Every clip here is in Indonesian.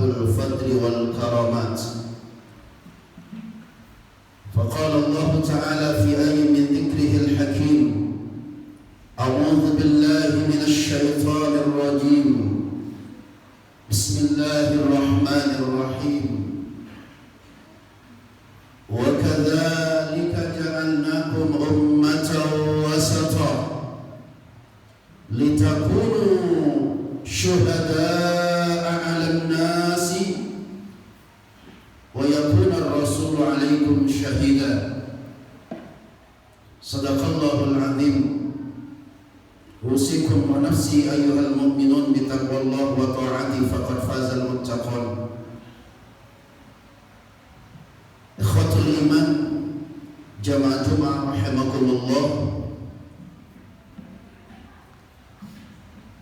ashabul fadli wal karamat. Faqala Allah Ta'ala fi ayyin min dhikrihil hakim, a'udzu billahi minasy syaithanir rajim. Bismillahirrahmanirrahim. Wa kadzalika ja'alnakum ummatan wasata litakunu syuhada'a 'alan nasi wa yakuna ar-rasulu 'alaikum syahida. Shadaqallahul 'azim. Usikum wa nafsi ayyuhal mu'minun bitaqwallahi wa ta'ati faqad fazal muttaqun. Ikhwatul iman, jamaah Jumat rahimakumullah.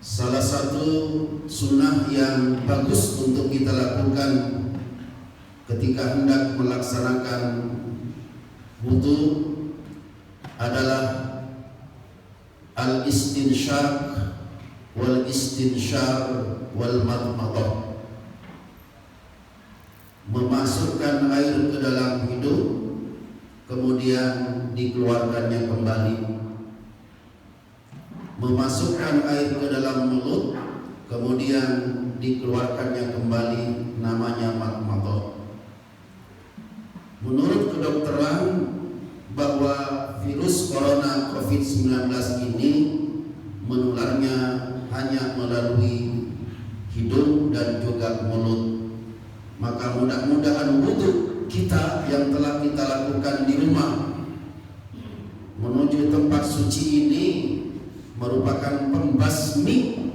Salah satu sunnah yang bagus untuk kita lakukan ketika hendak melaksanakan wudu adalah al-istinsyaq wal istinsyar wal madmadah. Memasukkan air ke dalam hidung, kemudian dikeluarkannya kembali. Memasukkan air ke dalam mulut, kemudian dikeluarkannya kembali, namanya madmadah. Menurut kedokteran bahwa virus corona COVID-19 ini menularnya hanya melalui hidung dan juga mulut. Maka mudah-mudahan wudu kita yang telah kita lakukan di rumah menuju tempat suci ini merupakan pembasmi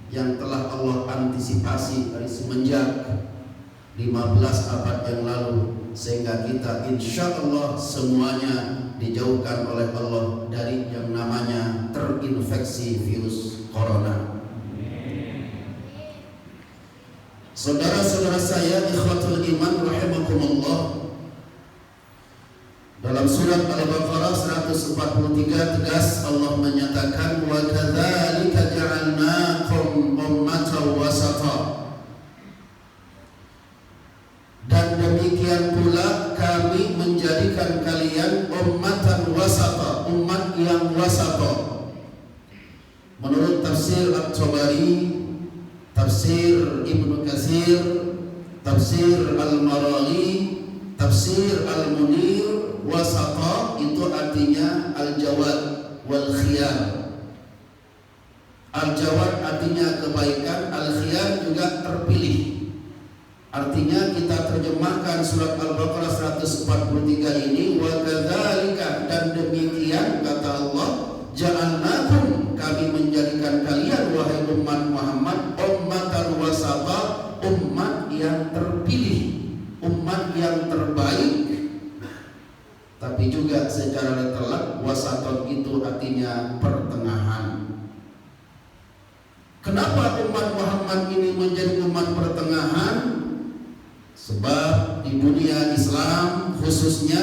yang telah Allah antisipasi dari semenjak 15 abad yang lalu, sehingga kita insya Allah semuanya dijauhkan oleh Allah dari yang namanya terinfeksi virus corona. Saudara-saudara saya, ikhwatul iman rahimakumullah, dalam surat Al-Baqarah 143 tegas Allah menyatakan, wa kadzalika ja'alnakum ummatan wasata. Dan demikian pula kami menjadikan kalian ummatan wasata, umat yang wasata. Menurut tafsir At-Tabari, tafsir Ibnu Katsir, tafsir Al-Maraghi, tafsir Al-Munir, wasata itu artinya al-jawad wal khiyar. Al-jawad artinya kebaikan, al-khiyar juga terpilih. Artinya kita terjemahkan surat Al-Baqarah 143 ini, wa kadzalika, dan demikian kata Allah, ja'alnakum, kami menjadikan kalian wahai umat Muhammad ummatan wasata, umat yang terpilih, umat yang terbaik. Tapi juga secara letterlek wasaton itu artinya pertengahan. Kenapa umat Muhammad ini menjadi umat pertengahan? Sebab di dunia Islam khususnya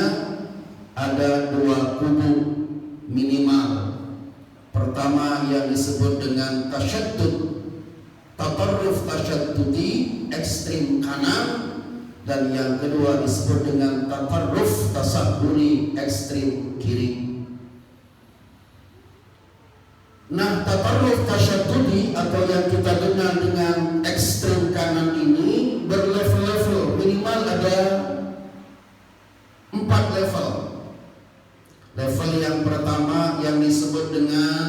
ada dua kubu minimal. Pertama yang disebut dengan tasyaddud, tatarruf tasyaddudi, ekstrim kanan, dan yang kedua disebut dengan tatarruf tasahhuli, ekstrim kiri. Nah, tatarruf tasyaddudi atau yang kita kenal dengan ekstrim kanan ini berlevel-level, minimal ada 4 level. Level yang pertama yang disebut dengan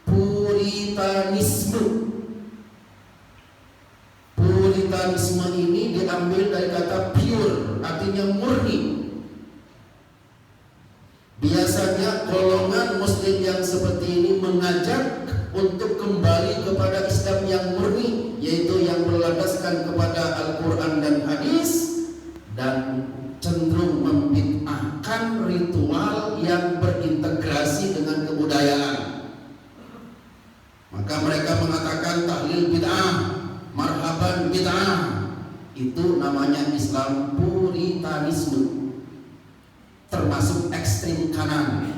puritanisme. Puritanisme ini diambil dari kata pure, artinya murni. Biasanya golongan muslim yang seperti ini mengajak untuk kembali kepada Islam yang murni, yaitu yang berlandaskan kepada Al-Quran dan hadis, dan cenderung membid'ahkan ritual yang berintegrasi dengan kebudayaan. Maka mereka mengatakan tahlil bid'ah, marhaban bid'ah. Itu namanya Islam puritanisme, termasuk ekstrim kanan.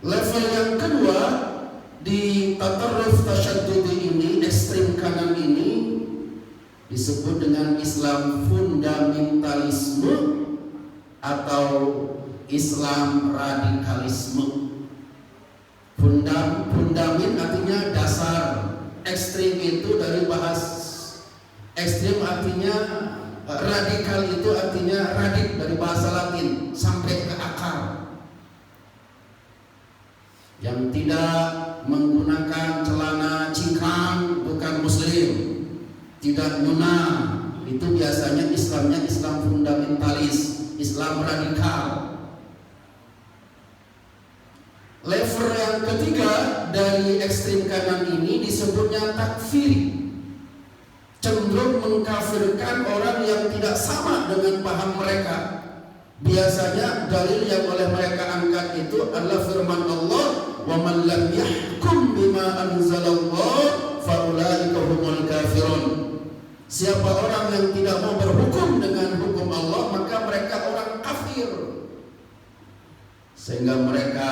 Level yang kedua Di tatarruf tasyaddudi ini, ekstrem kanan ini disebut dengan Islam fundamentalisme atau Islam radikalisme. Fundamen artinya dasar, ekstrem itu dari bahasa ekstrem artinya radikal, itu artinya radik dari bahasa Latin, sampai ke akar. Yang tidak menggunakan celana cingkrang bukan muslim, tidak nyunah, itu biasanya Islamnya Islam fundamentalis, Islam radikal. Level yang ketiga dari ekstrem kanan ini disebutnya takfiri, cenderung mengkafirkan orang yang tidak sama dengan paham mereka. Biasanya dalil yang oleh mereka angkat itu adalah firman Allah, wa man lam yahkum bima anzalallah fa ulaika humul kafirun. Siapa orang yang tidak mau berhukum dengan hukum Allah, maka mereka orang kafir. Sehingga mereka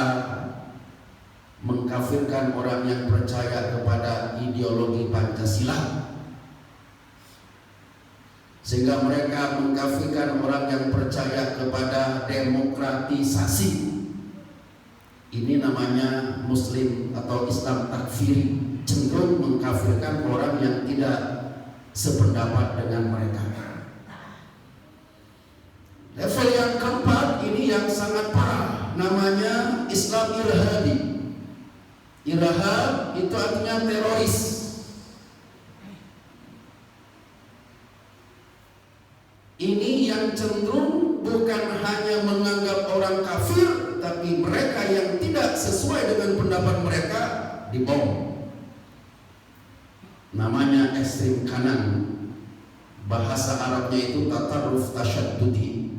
mengkafirkan orang yang percaya kepada ideologi Pancasila, sehingga mereka mengkafirkan orang yang percaya kepada demokratisasi. Ini namanya Muslim atau Islam takfiri, cenderung mengkafirkan orang yang tidak sependapat dengan mereka. Level yang keempat ini yang sangat parah, namanya Islam irhadi. Irhad itu artinya teroris. Ini yang cenderung bukan hanya menganggap orang kafir, tapi mereka yang tidak sesuai dengan pendapat mereka dibom. Namanya ekstrem kanan. Bahasa Arabnya itu tatarruf tasyaddudi.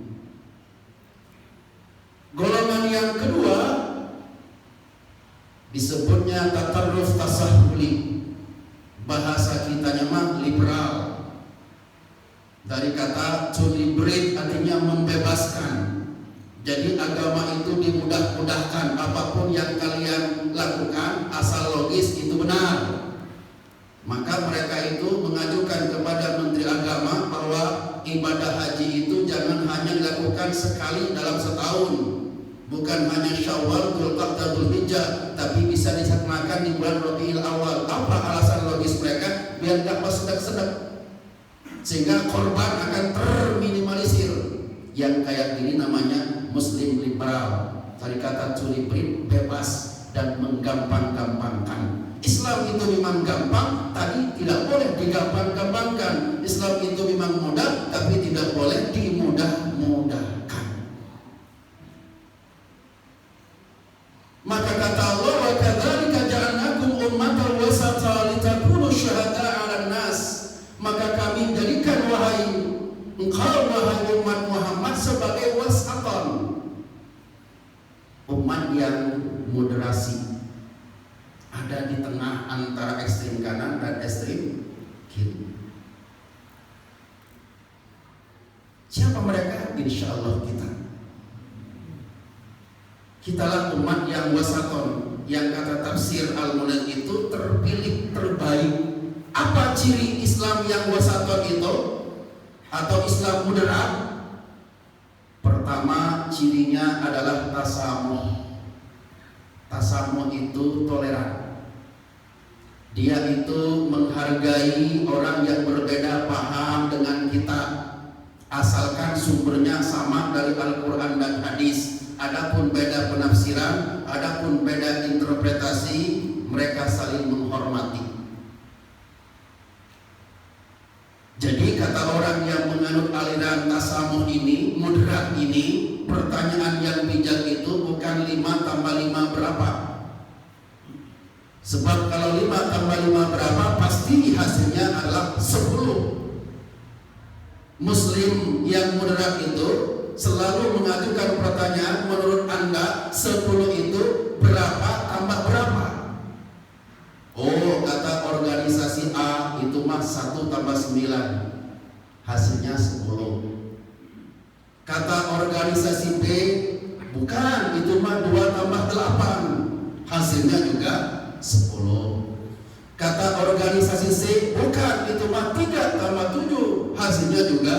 Golongan yang kedua disebutnya tatarruf tasahuli. Bahasa kitanya mah liberal. Dari kata to liberate artinya membebaskan. Jadi agama itu dimudah-mudahkan, apapun yang kalian lakukan asal logis itu benar. Maka mereka itu mengajukan kepada Menteri Agama bahwa ibadah haji itu jangan hanya dilakukan sekali dalam setahun, bukan hanya Syawal, Dzulqa'dah, Dzulhijjah, tapi bisa dilaksanakan di bulan Rabiul Awal. Apa alasan logis mereka? Biar dapat sedek-sedek, sehingga korban akan terminimalisir. Yang kayak gini namanya Muslim liberal. Dari kata to liberate, bebas dan menggampang-gampangkan. Islam itu memang gampang, tadi tidak boleh digampang-gampangkan. Islam itu memang mudah, tapi tidak boleh dimudah-mudahkan. Maka kata Allah, wa kadzalika ja'alnakum ummatan wasata litakunu syuhada'a 'alan nas. Maka kami jadikan engkau wahai umat Muhammad sebagai wasatan, umat yang moderasi, ada di tengah antara ekstrem kanan dan ekstrem kiri. Siapa mereka? Insya Allah kitalah umat yang wasaton, yang kata tafsir Al-Munir itu terpilih, terbaik. Apa ciri Islam yang wasaton itu atau Islam moderat? Pertama, cirinya adalah tasamuh. Tasamuh itu toleran. Dia itu menghargai orang yang berbeda paham dengan kita, asalkan sumbernya sama dari Al-Quran dan hadis. Adapun beda penafsiran, adapun beda interpretasi, mereka saling menghormati. Jadi kata orang yang menganut aliran tasamuh ini, moderat ini, pertanyaan yang bijak itu bukan 5 tambah 5 berapa. Sebab kalau 5 tambah 5 berapa, pasti hasilnya adalah 10. Muslim yang moderat itu selalu mengajukan pertanyaan, menurut Anda 10 itu berapa tambah berapa? Oh, kata organisasi A itu mah 1 tambah 9, hasilnya 10. Kata organisasi B, bukan, itu mah 2 tambah 8, hasilnya juga 10. Kata organisasi C, bukan, itu mah 3 tambah 7, hasilnya juga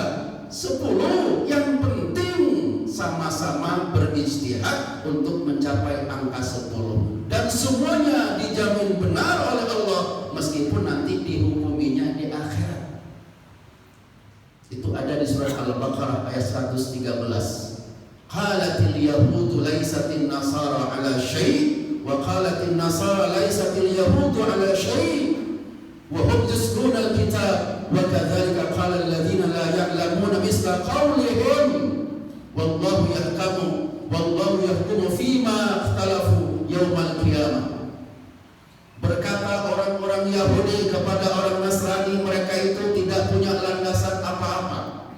10. Yang penting sama-sama berijtihad untuk mencapai angka 10. Dan semuanya dijamin benar oleh Allah, meskipun nanti dihukuminya di akhirat. Itu ada di surat Al-Baqarah ayat 113. Qalatil yahudu laysatin nasara ala syai' wa qalatin nasara laysatil yahudu ala syai' wa hum yusruna al-kitab wa kadzalika qala alladziina la ya'lamuna misla qawlihim wallahu yahkumu fima ikhtalafu yaumal qiyamah. Berkata orang-orang Yahudi kepada orang Nasrani, mereka itu tidak punya landasan apa-apa.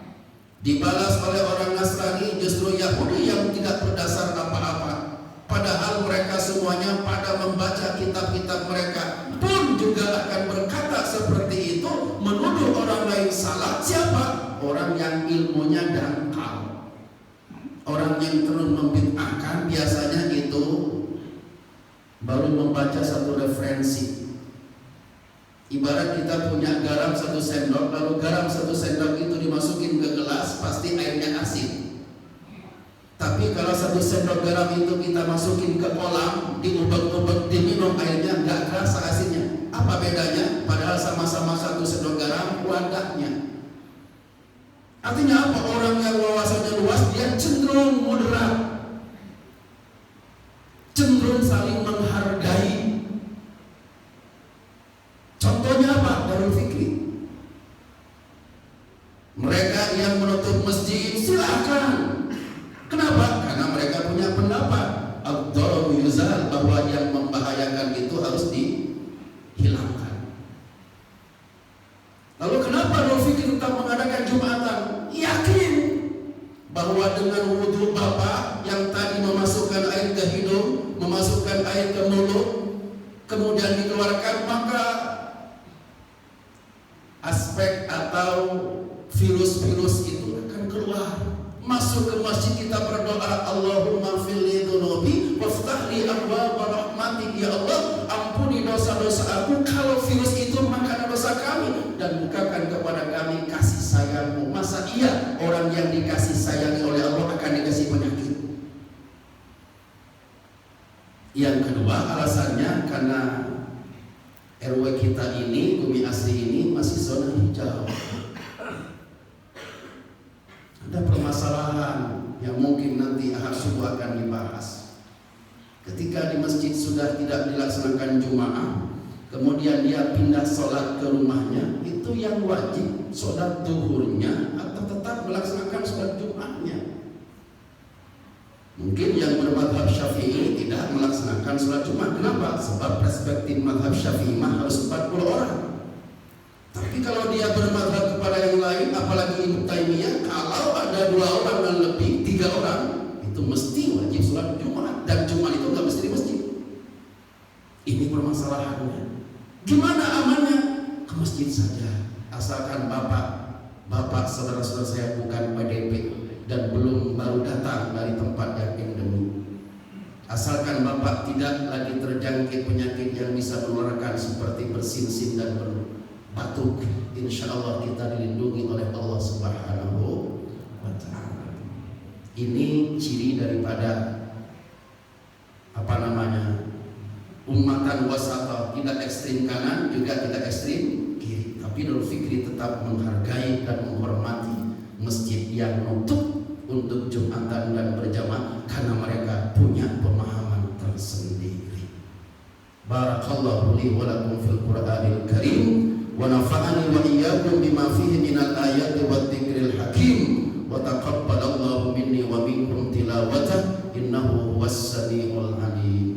Dibalas oleh orang Nasrani, justru Yahudi yang tidak berdasar apa-apa. Padahal mereka semuanya pada membaca kitab-kitab mereka pun juga akan berkata seperti itu, menuduh orang lain salah. Siapa? Orang yang ilmunya dangkal, orang yang terus membid'ahkan. Biasanya itu baru membaca satu referensi. Ibarat kita punya garam 1 sendok, lalu garam 1 sendok itu dimasukin ke gelas, pasti airnya asin. Tapi kalau 1 sendok garam itu kita masukin ke kolam, diubek-ubek, diminum, airnya nggak kerasa asinnya. Apa bedanya? Padahal sama-sama 1 sendok garam, wadahnya. Artinya apa? Orang yang wawasannya luas, dia cenderung moderat, cenderung saling menghargai. Contohnya apa? Darul Fikri. Mereka yang menutup masjid, silakan. Kenapa? Karena mereka punya pendapat ad-darar yuzal, bahwa yang membahayakan itu harus dihilangkan. Lalu kenapa Darul Fikri tetap mengadakan Jumatan? Yakin bahwa dengan wudhu Bapak yang tadi memasukkan air ke hidung, memasukkan air ke mulut, kemudian dikeluarkan, maka aspek atau virus-virus itu akan keluar. Masuk ke masjid, kita berdoa, Allahumma fili dhunubi waftah li abwaaba rahmatik, ya Allah ampuni dosa-dosa aku. Kalau virus itu makan dosa kami, dan bukakan kepada kami kasih sayangmu. Masa iya orang yang dikasih sayangi oleh Allah akan dikasih penyakit? Yang kedua alasannya karena RW kita ini, Bumi Asri ini masih zona hijau. Ada permasalahan yang mungkin nanti Ahad subuh akan dibahas. Ketika di masjid sudah tidak dilaksanakan Jumaah, kemudian dia pindah sholat ke rumahnya, itu yang wajib sholat duhurnya atau tetap melaksanakan sholat Jumatnya? Mungkin yang bermadhab Syafi'i tidak melaksanakan sholat Jumat. Kenapa? Sebab perspektif madhab Syafi'i harus 40 orang. Tapi kalau dia bermadhab kepada yang lain, apalagi Ibnu Taimiyah, kalau ada 2 orang dan lebih, 3 orang, itu mesti wajib sholat Jumat. Dan Jumat itu nggak mesti di masjid. Ini permasalahannya. Gimana amannya? Ke masjid saja. Asalkan bapak saudara-saudara saya bukan PDP dan baru datang dari tempat yang endemi. Asalkan bapak tidak lagi terjangkit penyakit yang bisa menularkan seperti bersin-sin dan batuk, insya Allah kita dilindungi oleh Allah Subhanahu wa Ta'ala. Ini ciri daripada ummatan wasata, tidak ekstrim kanan juga tidak ekstrim kiri. Tapi Darul Fikri tetap menghargai dan menghormati masjid yang nutup untuk Jumatan dan berjamaah karena mereka punya pemahaman tersendiri. Barakallahu li wa lakum fil Qur'anil Karim. Wa nafa'ani wa iyyakum bima fihi minal ayati wad dzikril hakim wa taqabbalallahu minni wa minkum tilawatan innahu huwas samiul alim.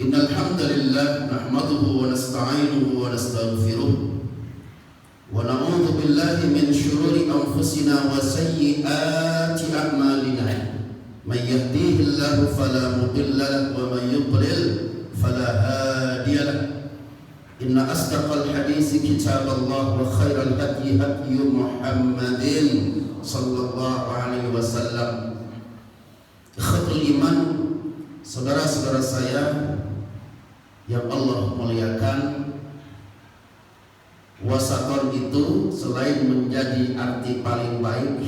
Innal hamdalillah nahmaduhu wa nasta'inuhu wa nastaghfiruh wa na'udzu billahi min shururi anfusina wa sayyiati a'malina. May yahdihillahu fala mudilla lahu wa may yudlil fala hadiya lahu. Inna asdaqal hadisi kitabullah wa khairal hadi hadi Muhammadin sallallahu alaihi wasallam. Ikhwatul iman, saudara-saudara saya yang Allah muliakan, wasaton itu selain menjadi arti paling baik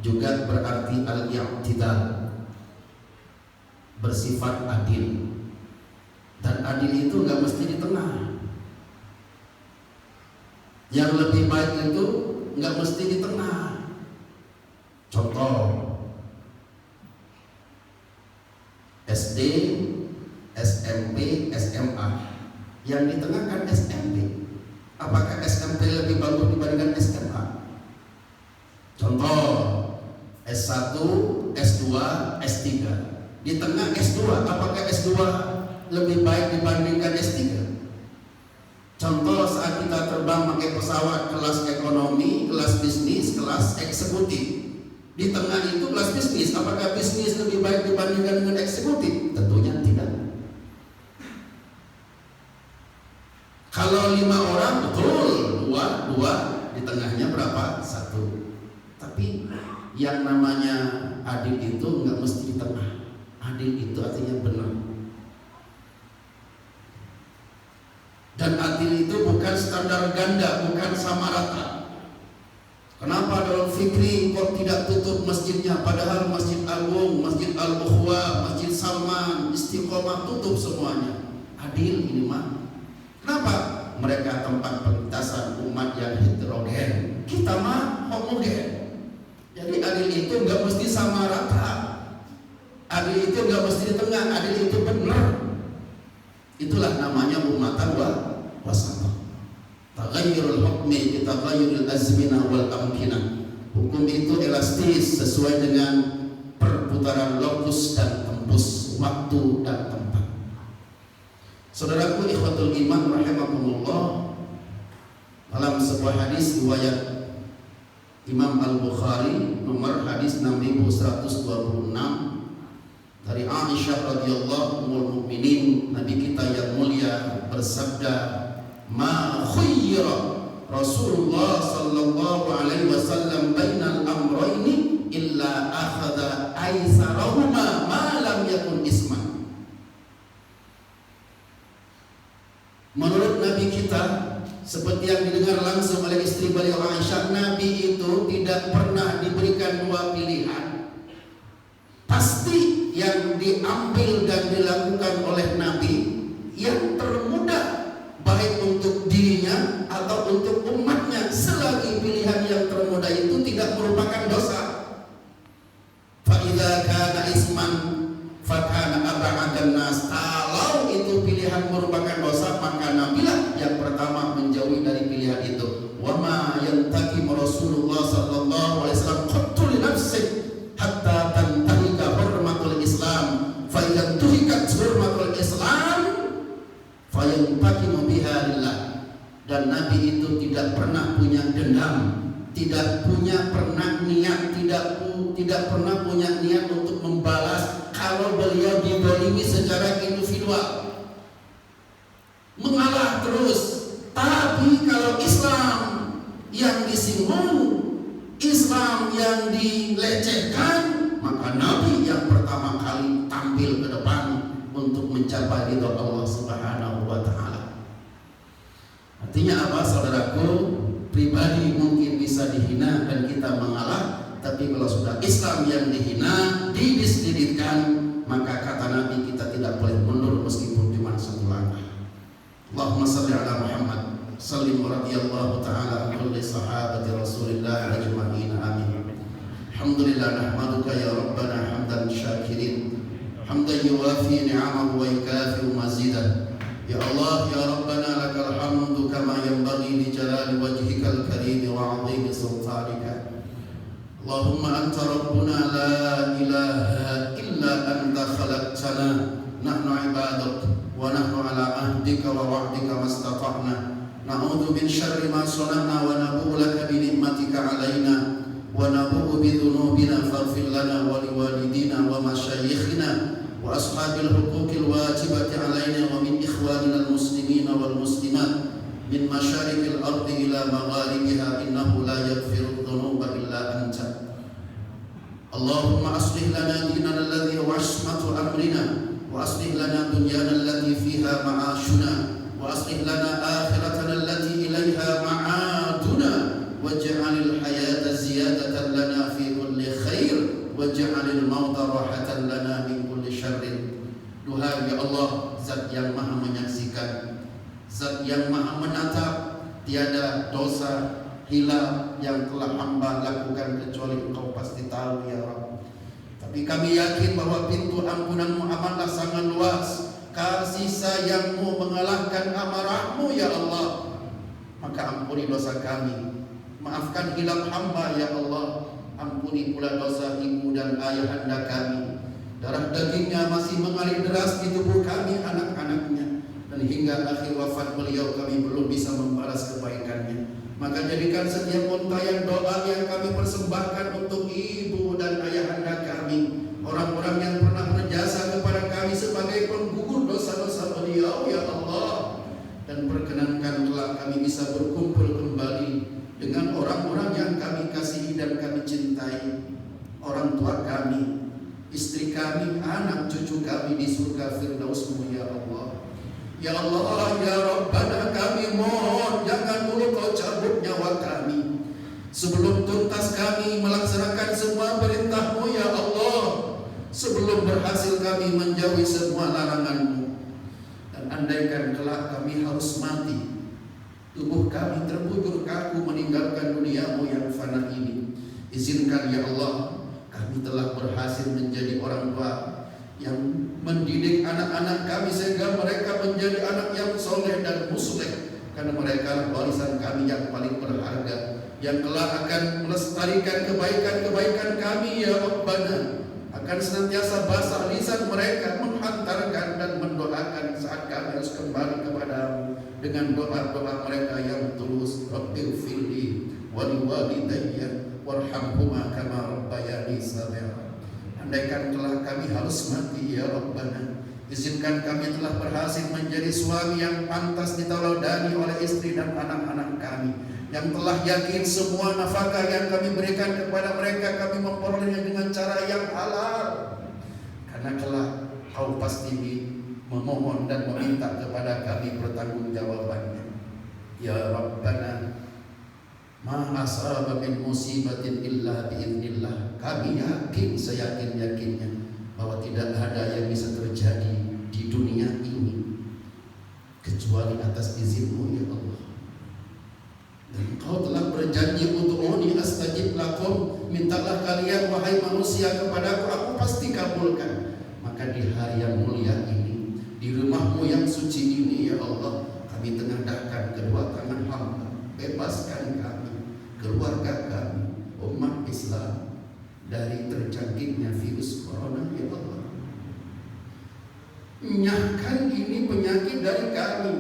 juga berarti al-i'tidal, bersifat adil. Dan adil itu nggak mesti di tengah. Yang lebih baik itu nggak mesti di tengah. Contoh, SD, SMP, SMA. Yang di tengah kan SMP. Apakah SMP lebih bagus dibandingkan SMA? Contoh, S1, S2, S3. Di tengah S2, apakah S2 lebih baik dibandingkan S3? Contoh, saat kita terbang pakai pesawat kelas ekonomi, kelas bisnis, kelas eksekutif. Di tengah itu kelas bisnis, apakah bisnis lebih baik dibandingkan dengan eksekutif? Tentunya tidak. Kalau 5 orang, betul, dua, di tengahnya berapa? 1. Tapi yang namanya adil itu nggak mesti di tengah. Adil itu artinya benar. Dan adil itu bukan standar ganda, bukan sama rata. Kenapa dalam fikri kok tidak tutup masjidnya, padahal Masjid Agung, Masjid Al-Ukhwa, Masjid Salman, Istiqomah tutup semuanya? Adil ini mah. Kenapa? Mereka tempat perlintasan umat yang heterogen, kita mah homogen. Jadi adil itu nggak mesti sama rata. Adil itu nggak mesti di tengah, adil itu benar. Itulah namanya umatan wasata. Taghayyurul hukmi bi taghayyuril azmina wal amkinah. Hukum itu elastis sesuai dengan perputaran lokus dan tembus, waktu dan tempat. Saudaraku ikhwatul iman rahimakumullah, dalam sebuah hadis riwayat Imam Al-Bukhari nomor hadis 6126 dari Aisyah radhiyallahu ummul mukminin, Nabi kita yang mulia bersabda, "Ma khayyara Rasulullah sallallahu alaihi wasallam bainal amrayni illa akhadha aisarahuma ma lam yakun isman." Menurut Nabi kita, seperti yang didengar langsung oleh istri beliau Aisyah, Nabi itu tidak pernah diberikan 2 pilihan. Pasti yang diambil dan dilakukan oleh Nabi yang termudah, baik untuk dirinya atau untuk umatnya, selagi pilihan yang termudah itu tidak merupakan dosa. Fa idza kana isman fa kana ab'adan nas. Kalau itu pilihan merupakan dosa, maka Nabilah yang pertama menjauhi dari pilihan itu. Wa ma yantakim Rasulullah sallallahu alaihi wasallam qattu li nafsihi hatta tantahika hurmatul Islam, fa idza tuhikat hurmatul Islam fa yantakimu biha lillah. Dan Nabi itu tidak pernah punya dendam, tidak pernah punya niat untuk membalas kalau beliau didolimi secara individual, mengalah terus. Tapi kalau Islam yang disinggung, Islam yang dilecehkan, maka Nabi yang pertama kali tampil ke depan untuk mencapai ridha Allah Subhanahu wa taala. Artinya apa, saudaraku? Pribadi mungkin bisa dihina dan kita mengalah, tapi kalau sudah Islam yang dihina, didisdiditkan, maka kata Nabi kita tidak boleh mundur meskipun cuma 1 langkah. Allahumma salli ala Muhammad sallim radhiyallahu ta'ala an kulli sahabati Rasulillah ajma'in, amin. Alhamdulillah nahmaduka ya Rabbana hamdan syakirin, hamdan yuwafi ni'amahu wa yukafi'u mazidah. Ya Allah ya Rabbana lakal hamdu kama yanbaghi li jalali wajhikal karim wa 'azimi sultanika. Allahumma anta rabbuna la ilaha illa anta khalaqtana, nahnu ibaduk wa nahnu ala ahdika wa wa'dika mastata'na, na'udzu min syarri ma sana'na wa nabu'u laka bi ni'matika 'alaina wa nabu'u bi dhunubina faghfir lana wa liwalidina wa masyayikhina wa ashabil huquqil wajibati 'alaina wa min ikhwanina al-muslimina wal muslimat min masyariqil ardi ila magharibiha innahu la yaghfiru dhunuba illa anta. Allahumma aslih lana dinana alladhi huwa ismatu amrina wa aslih lana dunyana allati fiha ma'ashuna wa aslih lana akhiratana allati ilaiha ma'aduna waj'alil hayata ziyadatan lana fi kulli khair waj'alil mauta rahatan lana min kulli syarrin. Duhai ya Allah, Zat yang maha menyaksikan, Zat yang maha menatap, tiada dosa hilang yang telah hamba lakukan kecuali Engkau pasti tahu ya Rabb. Tapi kami yakin bahwa pintu ampunanmu amatlah sangat luas, kasih sayangmu mengalahkan amarahmu ya Allah. Maka ampuni dosa kami, maafkan hilaf hamba ya Allah. Ampuni pula dosa ibu dan ayahanda kami. Darah dagingnya masih mengalir deras di tubuh kami, anak-anaknya, dan hingga akhir wafat beliau kami belum bisa membalas kebaikannya. Maka jadikan setiap untayan doa yang kami persembahkan untuk ibu dan ayahanda kami, orang-orang yang pernah berjasa kepada kami sebagai penggugur dosa-dosa beliau ya Allah. Dan perkenankan kelak kami bisa berkumpul kembali dengan orang-orang yang kami kasihi dan kami cintai, orang tua kami, istri kami, anak cucu kami di surga Firdaus-Mu ya Allah. Ya Allah, ya Rabbana, kami mohon jangan dulu Kau cabut nyawa kami sebelum tuntas kami melaksanakan semua perintah-Mu ya Allah, sebelum berhasil kami menjauhi semua larangan-Mu. Dan andaikan kelak kami harus mati, tubuh kami terbujur kaku meninggalkan dunia-Mu yang fana ini, izinkan ya Allah, kami telah berhasil menjadi orang tua yang mendidik anak-anak kami sehingga mereka menjadi anak yang soleh dan musleh, karena mereka warisan kami yang paling berharga, yang kelak akan melestarikan kebaikan-kebaikan kami ya Rabbana. Akan senantiasa basah lisan mereka menghantarkan dan mendoakan saat kami harus kembali kepada-Mu dengan doa-doa mereka yang tulus. Rabbighfirli wa liwalidayya warhamhuma kama rabbayani shaghira. Andaikan telah kami harus mati ya Rabbana, izinkan kami telah berhasil menjadi suami yang pantas diteladani oleh istri dan anak-anak kami, yang telah yakin semua nafkah yang kami berikan kepada mereka kami memperolehnya dengan cara yang halal, karena kelak Kau pasti memohon dan meminta kepada kami pertanggungjawabannya ya Rabbana. Ma asaba min musibatin illa biiznillah. Kami yakin, seyakin-yakinnya bahwa tidak ada yang bisa terjadi di dunia ini kecuali atas izin-Mu ya Allah. Dan Kau telah berjanji ud'uni astajib lakum, mintalah kalian wahai manusia kepadaku, aku pasti kabulkan. Maka di hari yang mulia ini, di rumah-Mu yang suci ini ya Allah, kami tengadahkan kedua tangan hamba, bebaskan kami, keluarga kami, umat Islam dari terjangkitnya virus corona ya Allah. Nyahkan ini penyakit dari kami.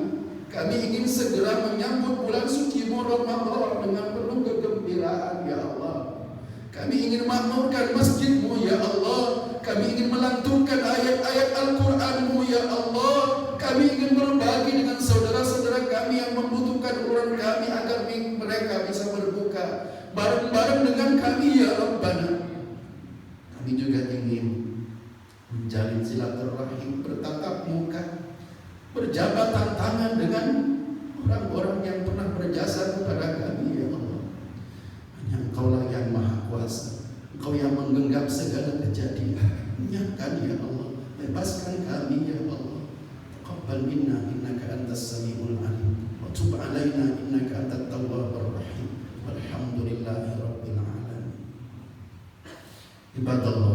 Kami ingin segera menyambut bulan suci-Mu Ramadan dengan penuh kegembiraan ya Allah. Kami ingin makmurkan masjid-Mu ya Allah. Kami ingin melantunkan ayat-ayat Al-Quran-Mu ya Allah. Kami ingin berbagi dengan saudara-saudara kami yang membutuhkan uluran kami agar mereka bisa berbuka bareng-bareng dengan kami ya Rabbana. Kami juga ingin menjalin silaturahim, bertatap muka, berjabatan tangan dengan orang-orang yang pernah berjasa kepada kami ya Allah. Hanya Engkau-lah yang maha kuasa, Engkau yang menggenggam segala kejadian. Nyahkan ya Allah, bebaskan kami ya Allah. Taqabbal minna innaka antas samiul alim wa tub alaina innaka antat tawwabur rahim. Walhamdulillahi rabbil alamin. Ibadallah,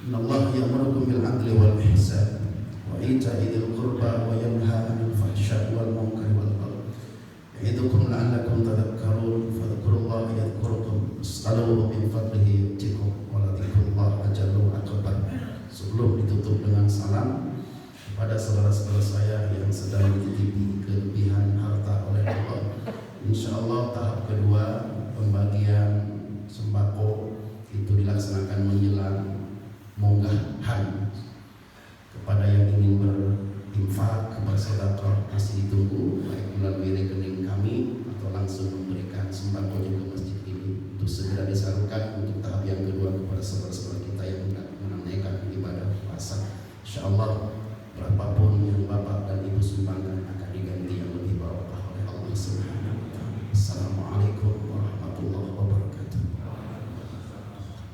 innallaha ya'murukum bil 'adli wal ihsan wa ita'i dzil qurba wa yanha 'anil fahsya'i wal munkari wal baghi. Ya'idukum la'allakum tadhakkarun, fadhkurullaha yadhkurukum, was'aluhu min fadlihi yu'tikum, wa la dzikrullahi ajallu akbar. Sebelum ditutup dengan salam kepada saudara-saudara saya yang sedang dititipi kelebihan harta oleh Allah, insyaallah tahap kedua pembagian sembako itu dilaksanakan menjelang munggahan kepada yang ingin infak, bersedekah masih ditunggu, baik melalui rekening kami atau langsung memberikan sembako juga masjid ini untuk segera disalurkan untuk tahap yang kedua kepada saudara-saudara kita yang menunaikan ibadah puasa. Insyaallah berapapun yang Bapak dan Ibu sumbangkan akan diganti yang lebih barokah oleh Allah Subhanahu